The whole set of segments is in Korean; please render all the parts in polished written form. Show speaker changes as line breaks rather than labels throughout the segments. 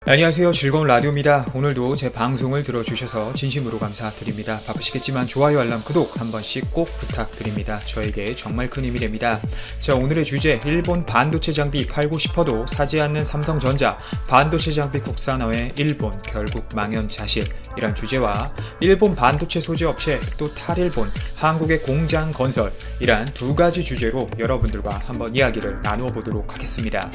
안녕하세요. 즐거운 라디오입니다. 오늘도 제 방송을 들어주셔서 진심으로 감사드립니다. 바쁘시겠지만 좋아요, 알람, 구독 한 번씩 꼭 부탁드립니다. 저에게 정말 큰 힘이 됩니다. 자, 오늘의 주제, 일본 반도체 장비 팔고 싶어도 사지 않는 삼성전자, 반도체 장비 국산화에 일본 결국 망연자실, 이란 주제와 일본 반도체 소재 업체 또 탈일본, 한국의 공장 건설, 이란 두 가지 주제로 여러분들과 한번 이야기를 나누어 보도록 하겠습니다.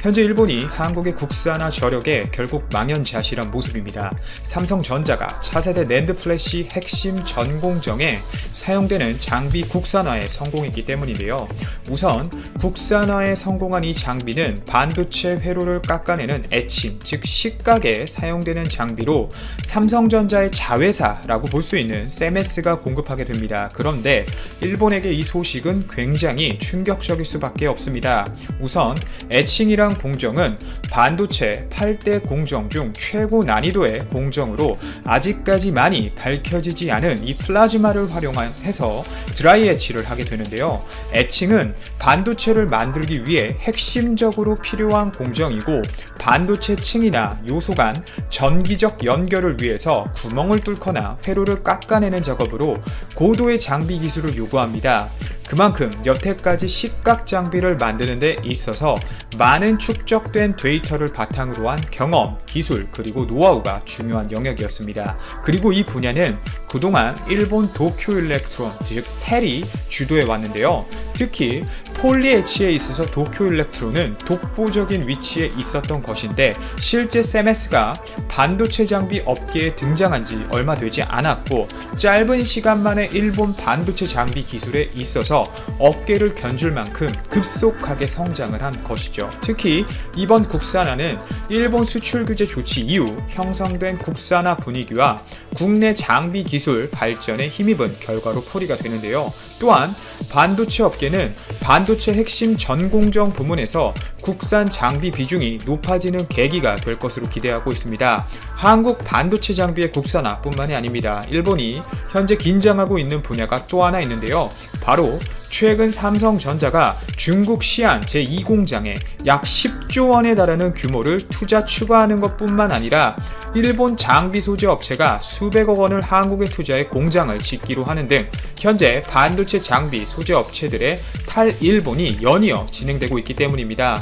현재 일본이 한국의 국산화 저력에 결국 망연자실한 모습입니다. 삼성전자가 차세대 낸드 플래시 핵심 전 공정에 사용되는 장비 국산화에 성공했기 때문인데요. 우선 국산화에 성공한 이 장비는 반도체 회로를 깎아내는 에칭, 즉 식각에 사용되는 장비로 삼성전자의 자회사라고 볼 수 있는 세메스가 공급하게 됩니다. 그런데 일본에게 이 소식은 굉장히 충격적일 수밖에 없습니다. 우선 에칭이란 공정은 반도체 8대 공정 중 최고 난이도의 공정으로 아직까지 많이 밝혀지지 않은 이 플라즈마를 활용해서 드라이 에치를 하게 되는데요. 에칭은 반도체를 만들기 위해 핵심적으로 필요한 공정이고 반도체 층이나 요소 간 전기적 연결을 위해서 구멍을 뚫거나 회로를 깎아내는 작업으로 고도의 장비 기술을 요구합니다. 그만큼 여태까지 식각 장비를 만드는 데 있어서 많은 축적된 데이터를 바탕으로 한 경험, 기술, 그리고 노하우가 중요한 영역이었습니다. 그리고 이 분야는 그동안 일본 도쿄일렉트론, 즉 텔이 주도해 왔는데요. 특히 폴리에치에 있어서 도쿄일렉트론은 독보적인 위치에 있었던 것인데 실제 세메스가 반도체 장비 업계에 등장한 지 얼마 되지 않았고 짧은 시간 만에 일본 반도체 장비 기술에 있어서 업계를 견줄 만큼 급속하게 성장을 한 것이죠. 특히 이번 국산화는 일본 수출 규제 조치 이후 형성된 국산화 분위기와 국내 장비 기술 발전에 힘입은 결과로 풀이가 되는데요. 또한 반도체 업계는 반도체 핵심 전공정 부문에서 국산 장비 비중이 높아지는 계기가 될 것으로 기대하고 있습니다. 한국 반도체 장비의 국산화뿐만이 아닙니다. 일본이 현재 긴장하고 있는 분야가 또 하나 있는데요. 바로 최근 삼성전자가 중국 시안 제2공장에 약 10조 원에 달하는 규모를 투자 추가하는 것뿐만 아니라 일본 장비 소재 업체가 수백억 원을 한국에 투자해 공장을 짓기로 하는 등 현재 반도체 장비 소재 업체들의 탈일본이 연이어 진행되고 있기 때문입니다.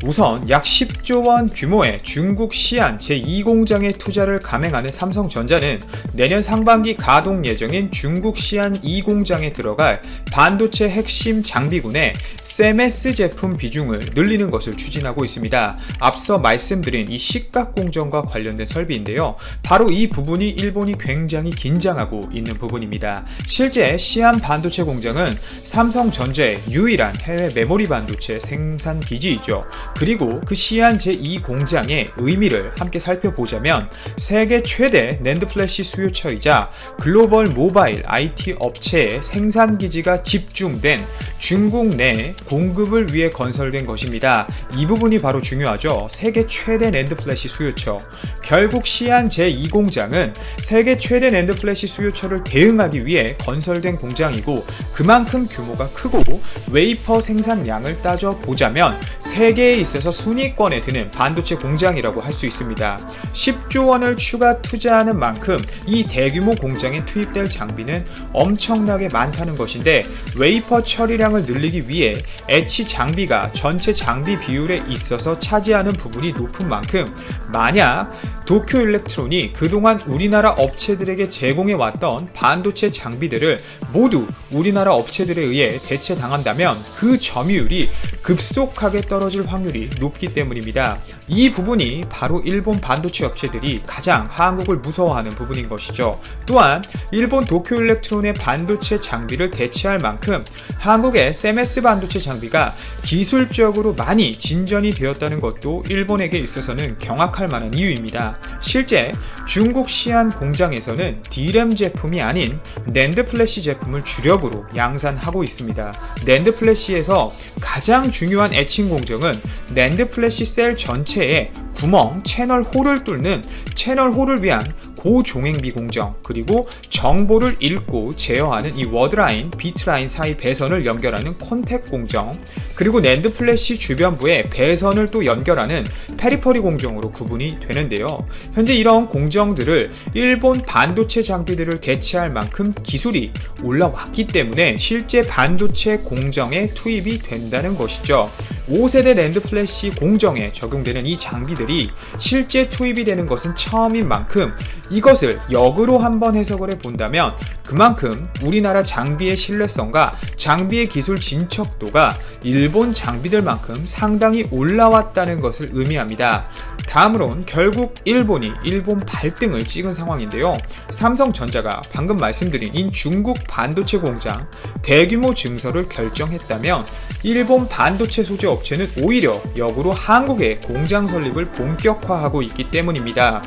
우선 약 10조 원 규모의 중국 시안 제2공장에 투자를 감행하는 삼성전자는 내년 상반기 가동 예정인 중국 시안 2공장에 들어갈 반도체 핵심 장비군의 세메스 제품 비중을 늘리는 것을 추진하고 있습니다. 앞서 말씀드린 이 식각 공정과 관련된 설비인데요. 바로 이 부분이 일본이 굉장히 긴장하고 있는 부분입니다. 실제 시안 반도체 공장은 삼성전자의 유일한 해외 메모리 반도체 생산 기지이죠. 그리고 그 시안 제2공장의 의미를 함께 살펴보자면 세계 최대 낸드 플래시 수요처이자 글로벌 모바일 IT 업체의 생산 기지가 집중된 중국 내 공급을 위해 건설된 것입니다. 이 부분이 바로 중요하죠. 세계 최대 낸드 플래시 수요처. 결국 시안 제2공장은 세계 최대 낸드 플래시 수요처를 대응하기 위해 건설된 공장이고 그만큼 규모가 크고 웨이퍼 생산량을 따져보자면 세계에 있어서 순위권에 드는 반도체 공장이라고 할 수 있습니다. 10조 원을 추가 투자하는 만큼 이 대규모 공장에 투입될 장비는 엄청나게 많다는 것인데 웨이퍼 처리량을 늘리기 위해 에치 장비가 전체 장비 비율에 있어서 차지하는 부분이 높은 만큼 만약 도쿄일렉트론이 그동안 우리나라 업체들에게 제공해왔던 반도체 장비들을 모두 우리나라 업체들에 의해 대체당한다면 그 점유율이 급속하게 떨어질 확률이 높기 때문입니다. 이 부분이 바로 일본 반도체 업체들이 가장 한국을 무서워하는 부분인 것이죠. 또한 일본 도쿄일렉트론의 반도체 장비를 대체할 만큼 한국의 세메스 반도체 장비가 기술적으로 많이 진전이 되었다는 것도 일본에게 있어서는 경악할 만한 이유입니다. 실제 중국 시안 공장에서는 D램 제품이 아닌 낸드 플래시 제품을 주력으로 양산하고 있습니다. 낸드 플래시에서 가장 중요한 에칭 공정은 낸드 플래시 셀 전체에 구멍, 채널 홀을 뚫는 채널 홀을 위한 고종횡비 공정, 그리고 정보를 읽고 제어하는 이 워드라인, 비트라인 사이 배선을 연결하는 콘택 공정, 그리고 낸드 플래시 주변부에 배선을 또 연결하는 페리퍼리 공정으로 구분이 되는데요. 현재 이런 공정들을 일본 반도체 장비들을 대체할 만큼 기술이 올라왔기 때문에 실제 반도체 공정에 투입이 된다는 것이죠. 5세대 낸드 플래시 공정에 적용되는 이 장비들이 실제 투입이 되는 것은 처음인 만큼 이것을 역으로 한번 해석을 해본다면 그만큼 우리나라 장비의 신뢰성과 장비의 기술 진척도가 일본 장비들만큼 상당히 올라왔다는 것을 의미합니다. 다음으론 결국 일본이 일본 발등을 찍은 상황인데요. 삼성전자가 방금 말씀드린 중국 반도체 공장 대규모 증설을 결정했다면 일본 반도체 소재 업체는 오히려 역으로 한국의 공장 설립을 본격화하고 있기 때문입니다.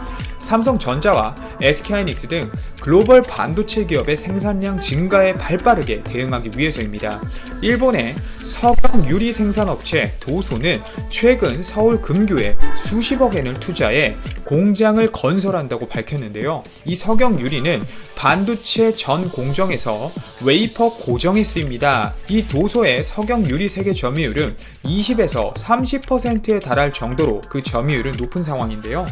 삼성전자와 SK하이닉스 등 글로벌 반도체 기업의 생산량 증가에 발빠르게 대응하기 위해서입니다. 일본의 석영 유리 생산업체 도소는 최근 서울 금교에 수십억 엔을 투자해 공장을 건설한다고 밝혔는데요. 이 석영 유리는 반도체 전 공정에서 웨이퍼 고정에 쓰입니다. 이 도소의 석영 유리 세계 점유율은 20에서 30%에 달할 정도로 그 점유율은 높은 상황인데요.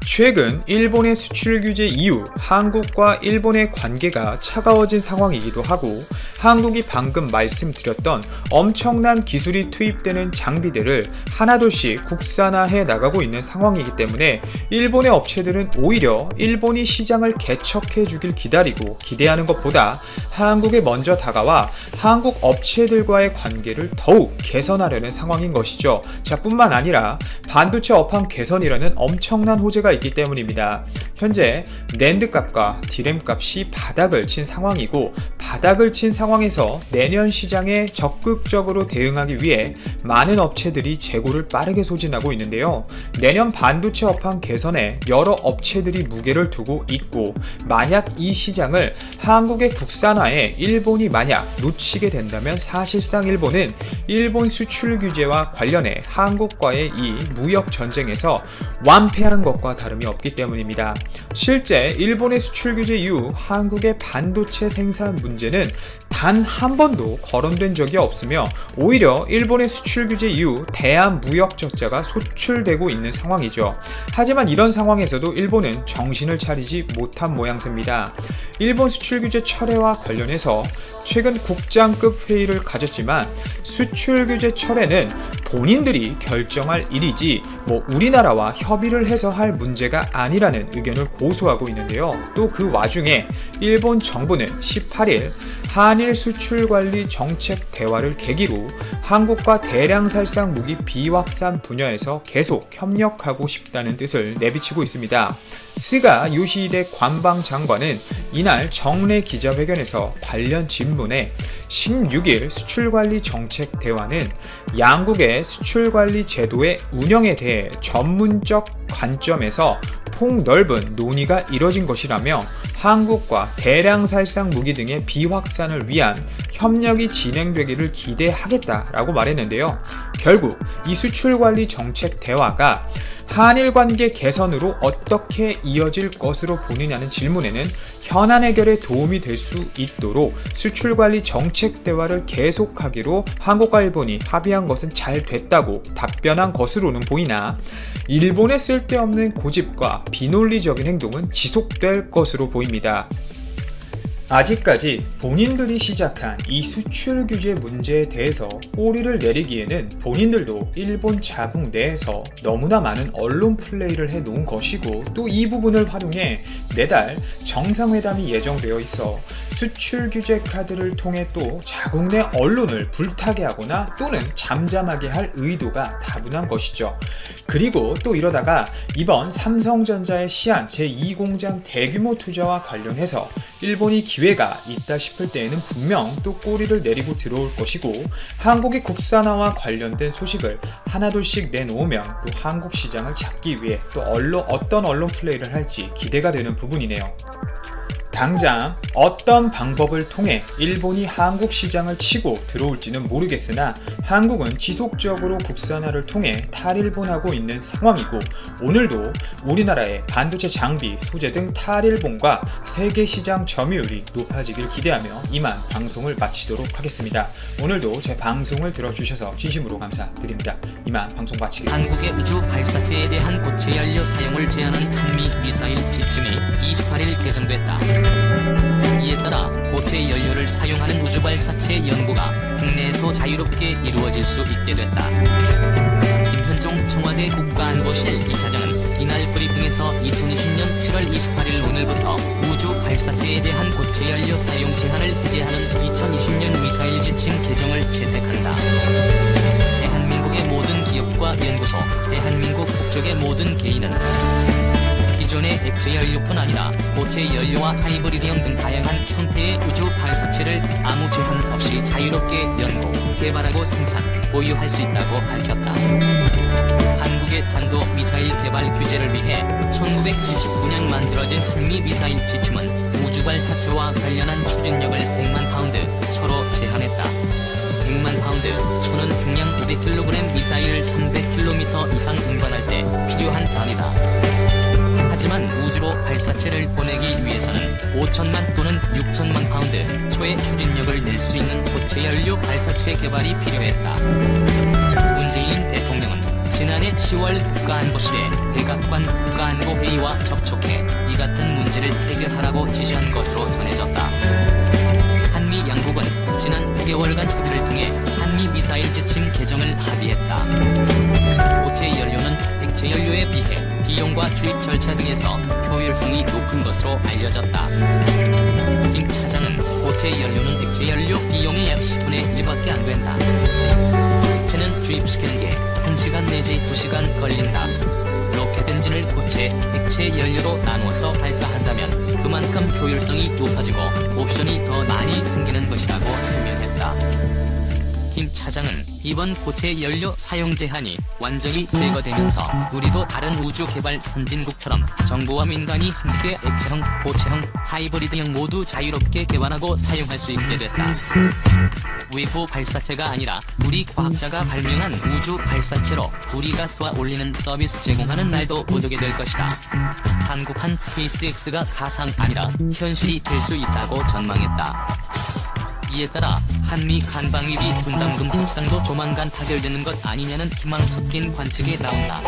최근 일본의 수출 규제 이후 한국과 일본의 관계가 차가워진 상황이기도 하고 한국이 방금 말씀드렸던 엄청난 기술이 투입되는 장비들을 하나둘씩 국산화해 나가고 있는 상황이기 때문에 일본의 업체들은 오히려 일본이 시장을 개척해 주길 기다리고 기대하는 것보다 한국에 먼저 다가와 한국 업체들과의 관계를 더욱 개선하려는 상황인 것이죠. 자, 뿐만 아니라 반도체 업황 개선이라는 엄청난 호재가 있기 때문입니다. 현재 낸드 값과 디램 값이 바닥을 친 상황이고 바닥을 친 상황에서 내년 시장에 적극적으로 대응하기 위해 많은 업체들이 재고를 빠르게 소진하고 있는데요. 내년 반도체 업황 개선에 여러 업체들이 무게를 두고 있고 만약 이 시장을 한국의 국산화에 일본이 만약 놓치게 된다면 사실상 일본은 일본 수출 규제와 관련해 한국과의 이 무역 전쟁에서 완패한 것과 다름이 없기 때문입니다. 실제 일본의 수출 규제 이후 한국의 반도체 생산 문제는 단 한 번도 거론된 적이 없으며 오히려 일본의 수출 규제 이후 대한 무역 적자가 소출되고 있는 상황이죠. 하지만 이런 상황에서도 일본은 정신을 차리지 못한 모양새입니다. 일본 수출 규제 철회와 관련해서 최근 국장급 회의를 가졌지만 수출 규제 철회는 본인들이 결정할 일이지 우리나라와 협의를 해서 할 문제가 아니라는 의견을 고수하고 있는데요. 또 그 와중에 일본 정부는 18일 한일 수출관리 정책 대화를 계기로 한국과 대량 살상 무기 비확산 분야에서 계속 협력하고 싶다는 뜻을 내비치고 있습니다. 스가 요시히데 관방장관은 이날 정례 기자회견에서 관련 질문에 16일 수출관리 정책 대화는 양국의 수출관리 제도의 운영에 대해 전문적 관점에서 폭넓은 논의가 이뤄진 것이라며 한국과 대량 살상 무기 등의 비확산을 위한 협력이 진행되기를 기대하겠다라고 말했는데요. 결국 이 수출관리 정책 대화가 한일 관계 개선으로 어떻게 이어질 것으로 보느냐는 질문에는 현안 해결에 도움이 될 수 있도록 수출관리 정책 대화를 계속하기로 한국과 일본이 합의한 것은 잘 됐다고 답변한 것으로는 보이나 일본의 쓸데없는 고집과 비논리적인 행동은 지속될 것으로 보입니다. 아직까지 본인들이 시작한 이 수출 규제 문제에 대해서 꼬리를 내리기에는 본인들도 일본 자국 내에서 너무나 많은 언론 플레이를 해놓은 것이고 또 이 부분을 활용해 내달 정상회담이 예정되어 있어 수출 규제 카드를 통해 또 자국 내 언론을 불타게 하거나 또는 잠잠하게 할 의도가 다분한 것이죠. 그리고 또 이러다가 이번 삼성전자의 시안 제2공장 대규모 투자와 관련해서 일본이 기회가 있다 싶을 때에는 분명 또 꼬리를 내리고 들어올 것이고 한국의 국산화와 관련된 소식을 하나둘씩 내놓으면 또 한국 시장을 잡기 위해 또 어떤 언론 플레이를 할지 기대가 되는 부분이네요. 당장 어떤 방법을 통해 일본이 한국 시장을 치고 들어올지는 모르겠으나 한국은 지속적으로 국산화를 통해 탈일본하고 있는 상황이고, 오늘도 우리나라의 반도체 장비, 소재 등 탈일본과 세계 시장 점유율이 높아지길 기대하며 이만 방송을 마치도록 하겠습니다. 오늘도 제 방송을 들어주셔서 진심으로 감사드립니다. 이만 방송 마치겠습니다.
한국의 우주 발사체에 대한 고체 연료 사용을 제한한 한미 미사일 지침이 28일 개정됐다. 이에 따라 고체 연료를 사용하는 우주 발사체 연구가 국내에서 자유롭게 이루어질 수 있게 됐다. 김현종 청와대 국가안보실 2차장은 이날 브리핑에서 2020년 7월 28일 오늘부터 우주 발사체에 대한 고체 연료 사용 제한을 해제하는 2020년 미사일 지침 개정을 채택한다. 대한민국의 모든 기업과 연구소, 대한민국 국적의 모든 개인은 기존의 액체 연료뿐 아니라 고체 연료와 하이브리드형 등 다양한 형태의 우주 발사체를 아무 제한 없이 자유롭게 연구, 개발하고 생산, 보유할 수 있다고 밝혔다. 한국의 탄도 미사일 개발 규제를 위해 1979년 만들어진 한미 미사일 지침은 우주 발사체와 관련한 추진력을 100만 파운드 초로 제한했다. 100만 파운드 초는 중량 200kg 미사일을 300km 이상 운반할 때 필요한 단위다. 하지만 우주로 발사체를 보내기 위해서는 5천만 또는 6천만 파운드 초의 추진력을 낼 수 있는 고체 연료 발사체 개발이 필요했다. 문재인 대통령은 지난해 10월 국가안보실의 백악관 국가안보회의와 접촉해 이 같은 문제를 해결하라고 지시한 것으로 전해졌다. 한미 양국은 지난 9개월간 협의를 통해 한미 미사일 지침 개정을 합의했다. 고체 연료는 액체 연료에 비해 비용과 주입 절차 등에서 효율성이 높은 것으로 알려졌다. 김 차장은 고체 연료는 액체 연료 비용의 약 10분의 1밖에 안 된다. 액체는 주입시키는 게 1시간 내지 2시간 걸린다. 로켓 엔진을 고체, 액체 연료로 나누어서 발사한다면 그만큼 효율성이 높아지고 옵션이 더 많이 생기는 것이라고 설명했다. 김 차장은 이번 고체 연료 사용 제한이 완전히 제거되면서 우리도 다른 우주 개발 선진국처럼 정부와 민간이 함께 액체형, 고체형, 하이브리드형 모두 자유롭게 개발하고 사용할 수 있게 됐다. 외부 발사체가 아니라 우리 과학자가 발명한 우주 발사체로 우리가 쏘아 올리는 서비스 제공하는 날도 오게 될 것이다. 한국판 스페이스X가 가상 아니라 현실이 될 수 있다고 전망했다. 이에 따라 한미 간방위비 분담금 협상도 조만간 타결되는 것 아니냐는 희망 섞인 관측이 나온다.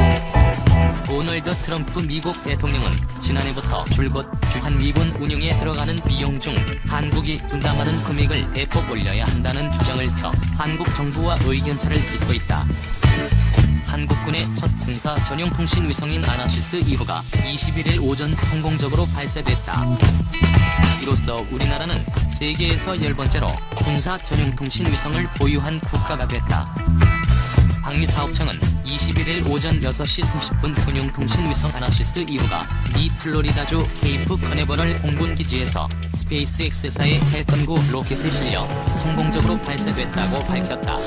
도널드 트럼프 미국 대통령은 지난해부터 줄곧 주한미군 운영에 들어가는 비용 중 한국이 분담하는 금액을 대폭 올려야 한다는 주장을 펴 한국 정부와 의견차를 빚고 있다. 한국군의 첫 군사 전용 통신 위성인 아나시스 2호가 21일 오전 성공적으로 발사됐다. 이로써 우리나라는 세계에서 10번째로 군사 전용 통신 위성을 보유한 국가가 됐다. 방위사업청은 21일 오전 6시 30분 군용 통신 위성 아나시스 2호가 미 플로리다주 케이프 커네버럴 공군기지에서 스페이스X사의 해건구 로켓에 실려 성공적으로 발사됐다고 밝혔다.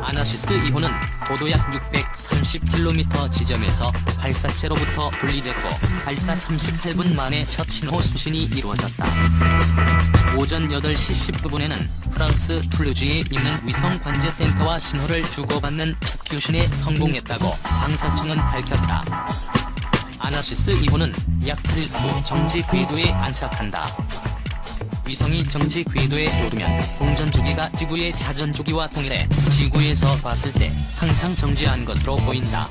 아나시스 2호는 고도 약 630km 지점에서 발사체로부터 분리됐고 발사 38분 만에 첫 신호 수신이 이루어졌다. 오전 8시 19분에는 프랑스 툴루즈에 있는 위성 관제센터와 신호를 주고받는 첫 교신에 성공했다고 방사청은 밝혔다. 아나시스 2호는 약 8일 후 정지 궤도에 안착한다. 위성이 정지 궤도에 오르면 공전 주기가 지구의 자전 주기와 동일해 지구에서 봤을 때 항상 정지한 것으로 보인다.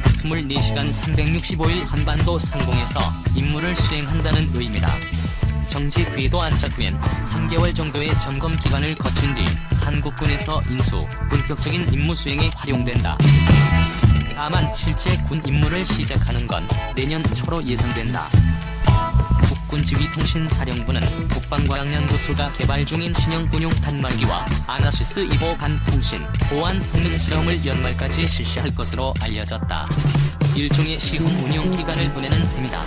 24시간 365일 한반도 상공에서 임무를 수행한다는 의미다. 정지 궤도 안착 후엔 3개월 정도의 점검 기간을 거친 뒤 한국군에서 인수, 본격적인 임무 수행에 활용된다. 다만 실제 군 임무를 시작하는 건 내년 초로 예상된다. 국군지휘통신사령부는 국방과학연구소가 개발 중인 신형 군용 단말기와 아나시스 2호 간 통신, 보안 성능 실험을 연말까지 실시할 것으로 알려졌다. 일종의 시험 운용 기간을 보내는 셈이다.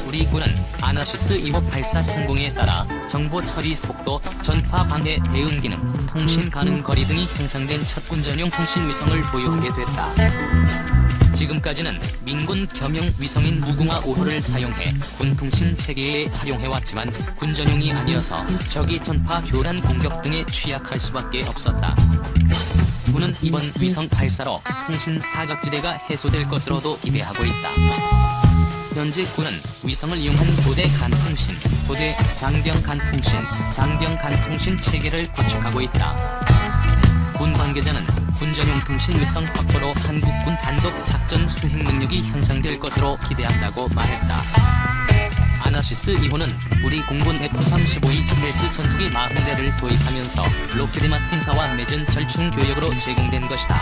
우리 군은 아나시스 2호 발사 성공에 따라 정보 처리 속도, 전파 방해 대응 기능, 통신 가능 거리 등이 향상된 첫 군 전용 통신 위성을 보유하게 됐다. 지금까지는 민군 겸용 위성인 무궁화 5호를 사용해 군 통신 체계에 활용해왔지만 군 전용이 아니어서 적이 전파 교란 공격 등에 취약할 수밖에 없었다. 군은 이번 위성 발사로 통신 사각지대가 해소될 것으로도 기대하고 있다. 현재 군은 위성을 이용한 도대 간통신, 도대 장병 간통신, 장병 간통신 체계를 구축하고 있다. 군 관계자는 군 전용 통신 위성 확보로 한국군 단독 작전 수행 능력이 향상될 것으로 기대한다고 말했다. 아나시스 2호는 우리 공군 F-35E 스텔스 전투기 40대를 도입하면서 록히드 마틴사와 맺은 절충 교역으로 제공된 것이다.